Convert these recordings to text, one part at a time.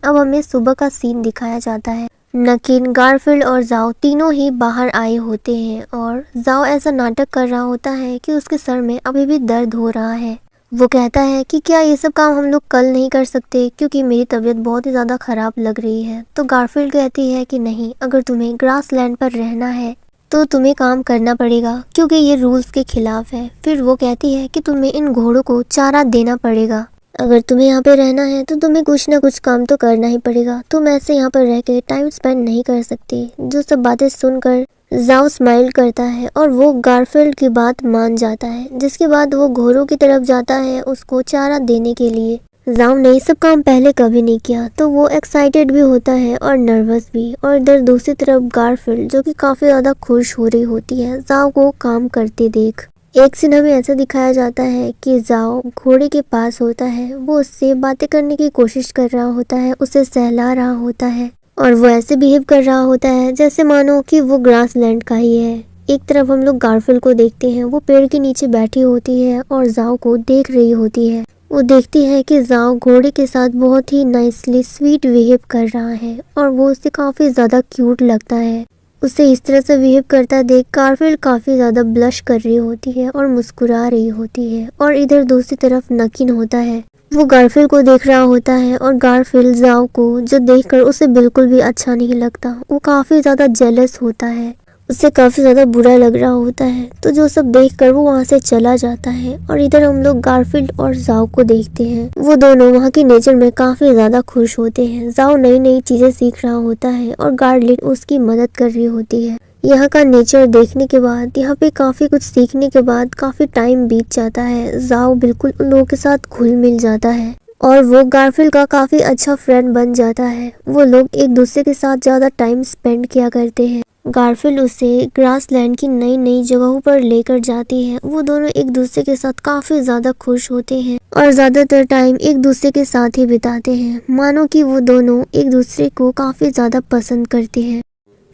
अब हमें सुबह का सीन दिखाया जाता है। नकिन, गारफील्ड और जाओ तीनों ही बाहर आए होते हैं और जाओ ऐसा नाटक कर रहा होता है कि उसके सर में अभी भी दर्द हो रहा है। वो कहता है कि क्या ये सब काम हम लोग कल नहीं कर सकते, क्योंकि मेरी तबीयत बहुत ही ज़्यादा ख़राब लग रही है। तो गारफील्ड कहती है कि नहीं, अगर तुम्हें ग्रासलैंड पर रहना है तो तुम्हें काम करना पड़ेगा, क्योंकि ये रूल्स के खिलाफ है। फिर वो कहती है कि तुम्हें इन घोड़ों को चारा देना पड़ेगा। अगर तुम्हें यहाँ पे रहना है तो तुम्हें कुछ ना कुछ काम तो करना ही पड़ेगा। तुम ऐसे यहाँ पर रह के टाइम स्पेंड नहीं कर सकती। जो सब बातें सुनकर जाओ स्माइल करता है और वो गारफील्ड की बात मान जाता है, जिसके बाद वो घोड़ों की तरफ जाता है उसको चारा देने के लिए। जाओ ने सब काम पहले कभी नहीं किया, तो वो एक्साइटेड भी होता है और नर्वस भी। और इधर दूसरी तरफ गारफील्ड जो कि काफ़ी ज़्यादा खुश हो रही होती है जाओ को काम करते देख। एक सीन हमें ऐसा दिखाया जाता है कि जाओ घोड़े के पास होता है, वो उससे बातें करने की कोशिश कर रहा होता है, उसे सहला रहा होता है और वो ऐसे बिहेव कर रहा होता है जैसे मानो कि वो ग्रासलैंड का ही है। एक तरफ हम लोग गारफील्ड को देखते हैं, वो पेड़ के नीचे बैठी होती है और जाओ को देख रही होती है। वो देखती है कि जाओ घोड़े के साथ बहुत ही नाइसली स्वीट बिहेव कर रहा है और वो उसे काफ़ी ज़्यादा क्यूट लगता है। उसे इस तरह से बिहेव करता देख गारफील्ड काफ़ी ज़्यादा ब्लश कर रही होती है और मुस्कुरा रही होती है। और इधर दूसरी तरफ नकिन होता है, वो गारफील्ड को देख रहा होता है और गारफील्ड जाओ को जो देखकर उसे बिल्कुल भी अच्छा नहीं लगता। वो काफ़ी ज़्यादा जेलस होता है, उसे काफ़ी ज़्यादा बुरा लग रहा होता है। तो जो सब देखकर वो वहाँ से चला जाता है और इधर हम लोग गारफील्ड और जाओ को देखते हैं। वो दोनों वहाँ की नेचर में काफ़ी ज़्यादा खुश होते हैं। जाओ नई नई चीज़ें सीख रहा होता है और गार्लिट उसकी मदद कर रही होती है। यहाँ का नेचर देखने के बाद, यहाँ पे काफ़ी कुछ सीखने के बाद काफ़ी टाइम बीत जाता है। जाओ बिल्कुल उन लोगों के साथ घुल मिल जाता है और वो गारफील्ड का काफ़ी अच्छा फ्रेंड बन जाता है। वो लोग एक दूसरे के साथ ज़्यादा टाइम स्पेंड किया करते हैं। गारफील्ड उसे ग्रासलैंड की नई नई जगहों पर लेकर जाती है। वो दोनों एक दूसरे के साथ काफ़ी ज़्यादा खुश होते हैं और ज़्यादातर टाइम एक दूसरे के साथ ही बिताते हैं, मानो कि वो दोनों एक दूसरे को काफ़ी ज़्यादा पसंद करते हैं।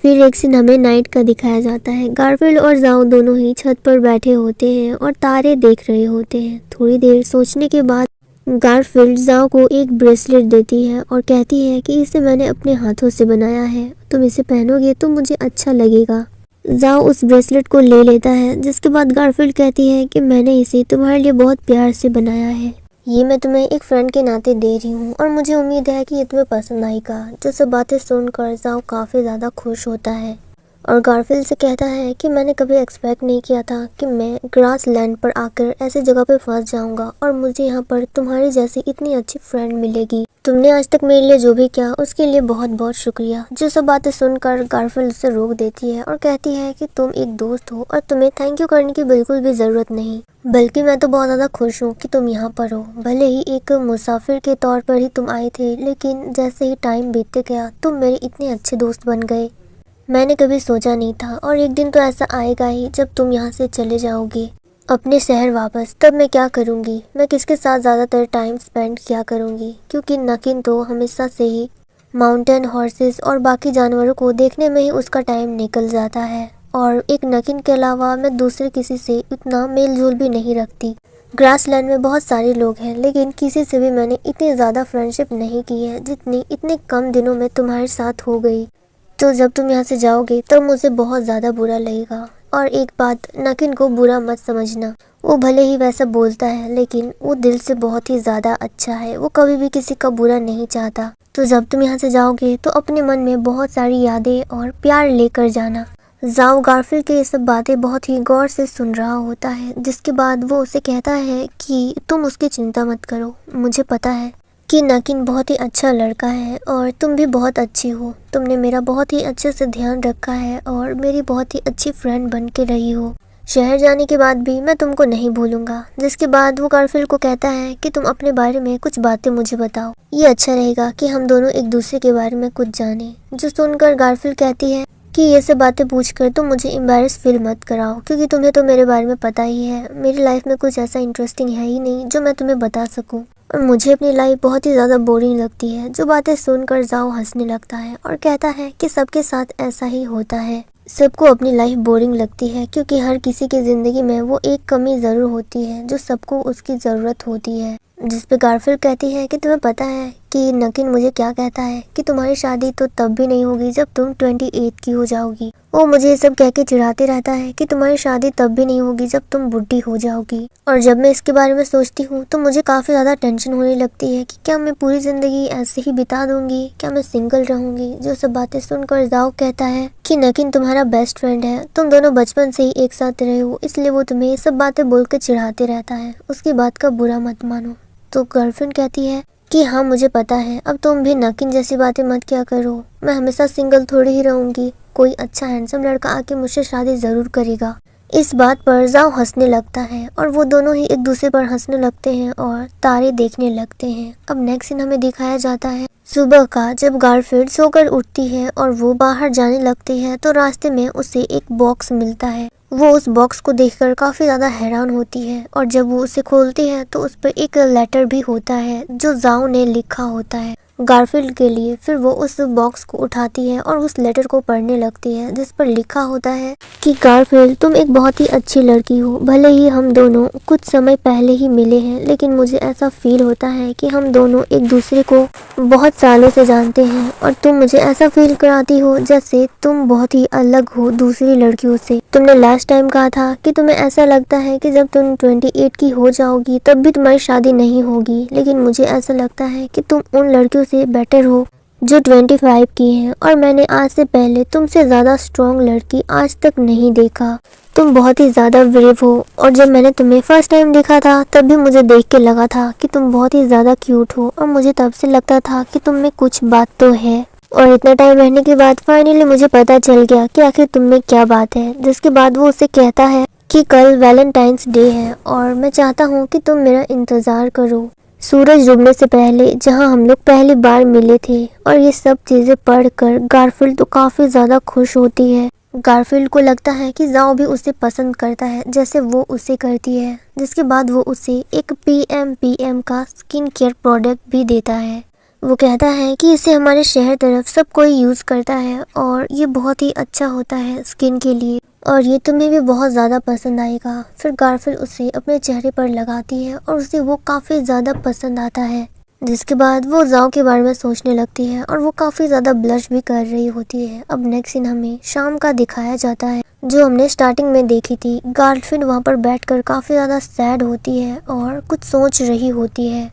फिर एक सीन हमें नाइट का दिखाया जाता है। गारफील्ड और जाओ दोनों ही छत पर बैठे होते हैं और तारे देख रहे होते हैं। थोड़ी देर सोचने के बाद गारफील्ड जाओ को एक ब्रेसलेट देती है और कहती है कि इसे मैंने अपने हाथों से बनाया है, तुम इसे पहनोगे तो मुझे अच्छा लगेगा। जाओ उस ब्रेसलेट को ले लेता है, जिसके बाद गारफील्ड कहती है कि मैंने इसे तुम्हारे लिए बहुत प्यार से बनाया है, ये मैं तुम्हें एक फ्रेंड के नाते दे रही हूँ और मुझे उम्मीद है कि ये तुम्हें पसंद आएगा। जो सब बातें सुनकर जाओ काफ़ी ज़्यादा खुश होता है और गारफील्ड से कहता है कि मैंने कभी एक्सपेक्ट नहीं किया था कि मैं ग्रासलैंड पर आकर ऐसी जगह पे फंस जाऊंगा और मुझे यहाँ पर तुम्हारी जैसी इतनी अच्छी फ्रेंड मिलेगी। तुमने आज तक मेरे लिए जो भी किया उसके लिए बहुत बहुत शुक्रिया। जो सब बातें सुनकर गारफील्ड उसे रोक देती है और कहती है कि तुम एक दोस्त हो और तुम्हें थैंक यू करने की बिल्कुल भी ज़रूरत नहीं, बल्कि मैं तो बहुत ज़्यादा खुश हूँ कि तुम यहाँ पर हो। भले ही एक मुसाफिर के तौर पर ही तुम आए थे, लेकिन जैसे ही टाइम बीतते गया तुम मेरे इतने अच्छे दोस्त बन गए। मैंने कभी सोचा नहीं था और एक दिन तो ऐसा आएगा ही जब तुम यहाँ से चले जाओगे अपने शहर वापस। तब मैं क्या करूँगी, मैं किसके साथ ज़्यादातर टाइम स्पेंड किया करूँगी, क्योंकि नकिन तो हमेशा से ही माउंटेन हॉर्सेस और बाकी जानवरों को देखने में ही उसका टाइम निकल जाता है और एक नकिन के अलावा मैं दूसरे किसी से इतना मेल जोल भी नहीं रखती। ग्रासलैंड में बहुत सारे लोग हैं, लेकिन किसी से भी मैंने इतनी ज़्यादा फ्रेंडशिप नहीं की है जितनी इतने कम दिनों में तुम्हारे साथ हो गई। तो जब तुम यहाँ से जाओगे तब मुझे बहुत ज़्यादा बुरा लगेगा। और एक बात, नकिन को बुरा मत समझना, वो भले ही वैसा बोलता है लेकिन वो दिल से बहुत ही ज़्यादा अच्छा है, वो कभी भी किसी का बुरा नहीं चाहता। तो जब तुम यहाँ से जाओगे तो अपने मन में बहुत सारी यादें और प्यार लेकर जाना। जाओ गारफील्ड की ये सब बातें बहुत ही गौर से सुन रहा होता है, जिसके बाद वो उसे कहता है कि तुम उसकी चिंता मत करो, मुझे पता है कि नकिन बहुत ही अच्छा लड़का है और तुम भी बहुत अच्छी हो। तुमने मेरा बहुत ही अच्छे से ध्यान रखा है और मेरी बहुत ही अच्छी फ्रेंड बन के रही हो। शहर जाने के बाद भी मैं तुमको नहीं भूलूंगा। जिसके बाद वो गारफील्ड को कहता है कि तुम अपने बारे में कुछ बातें मुझे बताओ, ये अच्छा रहेगा कि हम दोनों एक दूसरे के बारे में कुछ जाने। जो सुनकर गारफील्ड कहती है कि ये सब बातें पूछकर तुम मुझे एम्बैरेस फील मत कराओ, क्योंकि तुम्हें तो मेरे बारे में पता ही है, मेरी लाइफ में कुछ ऐसा इंटरेस्टिंग है ही नहीं जो मैं तुम्हें बता सकूं और मुझे अपनी लाइफ बहुत ही ज़्यादा बोरिंग लगती है। जो बातें सुनकर जाओ हंसने लगता है और कहता है कि सबके साथ ऐसा ही होता है, सबको अपनी लाइफ बोरिंग लगती है, क्योंकि हर किसी की ज़िंदगी में वो एक कमी ज़रूर होती है जो सबको उसकी ज़रूरत होती है। जिस पे गारफील्ड कहती है कि तुम्हें पता है कि नकिन मुझे क्या कहता है कि तुम्हारी शादी तो तब भी नहीं होगी जब तुम 28 की हो जाओगी। वो मुझे ये सब कह के चिढ़ाते रहता है कि तुम्हारी शादी तब भी नहीं होगी जब तुम बुढ़ी हो जाओगी। और जब मैं इसके बारे में सोचती हूँ तो मुझे काफ़ी ज़्यादा टेंशन होने लगती है कि क्या मैं पूरी ज़िंदगी ऐसे ही बिता दूंगी, क्या मैं सिंगल रहूंगी। जो सब बातें सुनकर जाओ कहता है कि नकिन तुम्हारा बेस्ट फ्रेंड है, तुम दोनों बचपन से ही एक साथ रहे हो, इसलिए वो तुम्हें ये सब बातें बोल के चिढ़ाते रहता है, उसकी बात का बुरा मत मानो। तो गर्लफ्रेंड कहती है कि हाँ मुझे पता है, अब तुम भी नकिन जैसी बातें मत क्या करो, मैं हमेशा सिंगल थोड़ी ही रहूंगी, कोई अच्छा हैंडसम लड़का आके मुझसे शादी ज़रूर करेगा। इस बात पर जाओ हंसने लगता है और वो दोनों ही एक दूसरे पर हंसने लगते हैं और तारे देखने लगते हैं। अब नेक्स्ट सीन हमें दिखाया जाता है सुबह का, जब गारफील्ड सोकर उठती है और वो बाहर जाने लगती है तो रास्ते में उसे एक बॉक्स मिलता है। वो उस बॉक्स को देखकर काफ़ी ज़्यादा हैरान होती है और जब वो उसे खोलती है तो उस पर एक लेटर भी होता है जो जाओ ने लिखा होता है गारफील्ड के लिए। फिर वो उस बॉक्स को उठाती है और उस लेटर को पढ़ने लगती है जिस पर लिखा होता है कि गारफील्ड तुम एक बहुत ही अच्छी लड़की हो, भले ही हम दोनों कुछ समय पहले ही मिले हैं लेकिन मुझे ऐसा फील होता है कि हम दोनों एक दूसरे को बहुत सालों से जानते हैं और तुम मुझे ऐसा फील कराती हो जैसे तुम बहुत ही अलग हो दूसरी लड़कियों से। तुमने लास्ट टाइम कहा था कि तुम्हें ऐसा लगता है कि जब तुम 28 की हो जाओगी तब भी तुम्हारी शादी नहीं होगी, लेकिन मुझे ऐसा लगता है कि तुम उन लड़कियों से बेटर हो जो 25 की हैं और मैंने आज से पहले तुमसे ज़्यादा स्ट्रॉन्ग लड़की आज तक नहीं देखा। तुम बहुत ही ज़्यादा ब्रेव हो और जब मैंने तुम्हें फर्स्ट टाइम देखा था तब भी मुझे देख के लगा था कि तुम बहुत ही ज़्यादा क्यूट हो और मुझे तब से लगता था कि तुम में कुछ बात तो है। और इतना टाइम रहने के बाद फाइनली मुझे पता चल गया कि आखिर तुम में क्या बात है। जिसके बाद वो उसे कहता है कि कल वैलेंटाइंस डे है और मैं चाहता हूँ कि तुम मेरा इंतज़ार करो सूरज डूबने से पहले, जहां हम लोग पहली बार मिले थे। और ये सब चीज़ें पढ़कर गारफील्ड तो काफ़ी ज़्यादा खुश होती है। गारफील्ड को लगता है कि जाओ भी उसे पसंद करता है जैसे वो उसे करती है। जिसके बाद वो उसे एक PM का स्किन केयर प्रोडक्ट भी देता है। वो कहता है कि इसे हमारे शहर तरफ सब कोई यूज़ करता है और ये बहुत ही अच्छा होता है स्किन के लिए और ये तुम्हें भी बहुत ज़्यादा पसंद आएगा। फिर गारफील्ड उसे अपने चेहरे पर लगाती है और उसे वो काफ़ी ज़्यादा पसंद आता है। जिसके बाद वो जाओ के बारे में सोचने लगती है और वो काफ़ी ज़्यादा ब्लश भी कर रही होती है। अब नेक्स्ट सीन हमें शाम का दिखाया जाता है जो हमने स्टार्टिंग में देखी थी। गारफील्ड वहाँ पर बैठकर काफ़ी ज़्यादा सैड होती है और कुछ सोच रही होती है।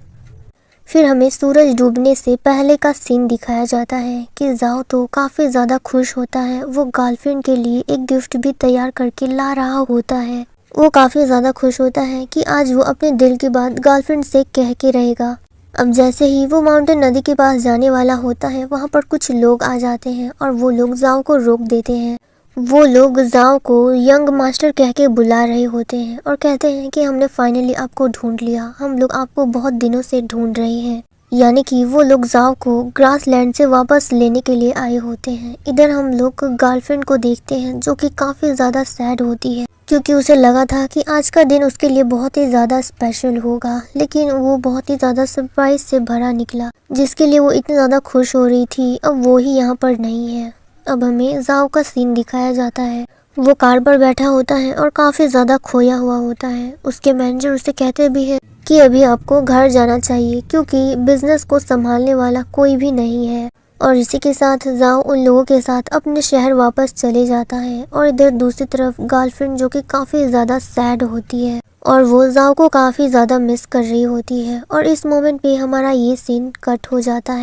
फिर हमें सूरज डूबने से पहले का सीन दिखाया जाता है कि जाओ तो काफ़ी ज़्यादा खुश होता है। वो गर्लफ्रेंड के लिए एक गिफ्ट भी तैयार करके ला रहा होता है। वो काफ़ी ज़्यादा खुश होता है कि आज वो अपने दिल की बात गर्लफ्रेंड से कह के रहेगा। अब जैसे ही वो माउंटेन नदी के पास जाने वाला होता है वहाँ पर कुछ लोग आ जाते हैं और वो लोग जाओ को रोक देते हैं। वो लोग जाओ को यंग मास्टर कह के बुला रहे होते हैं और कहते हैं कि हमने फाइनली आपको ढूंढ लिया, हम लोग आपको बहुत दिनों से ढूंढ रहे हैं। यानी कि वो लोग जाओ को ग्रासलैंड से वापस लेने के लिए आए होते हैं। इधर हम लोग गर्लफ्रेंड को देखते हैं जो कि काफ़ी ज़्यादा सैड होती है क्योंकि उसे लगा था कि आज का दिन उसके लिए बहुत ही ज़्यादा स्पेशल होगा, लेकिन वो बहुत ही ज़्यादा सरप्राइज से भरा निकला जिसके लिए वो इतनी ज़्यादा खुश हो रही थी। अब वो ही यहाँ पर नहीं है। अब हमें जाओ का सीन दिखाया जाता है। वो कार पर बैठा होता है और काफ़ी ज़्यादा खोया हुआ होता है। उसके मैनेजर उसे कहते भी है कि अभी आपको घर जाना चाहिए क्योंकि बिजनेस को संभालने वाला कोई भी नहीं है। और इसी के साथ जाओ उन लोगों के साथ अपने शहर वापस चले जाता है और इधर दूसरी तरफ गर्लफ्रेंड जो कि काफ़ी ज़्यादा सैड होती है और वो जाओ को काफ़ी ज़्यादा मिस कर रही होती है। और इस मोमेंट पे हमारा ये सीन कट हो जाता है।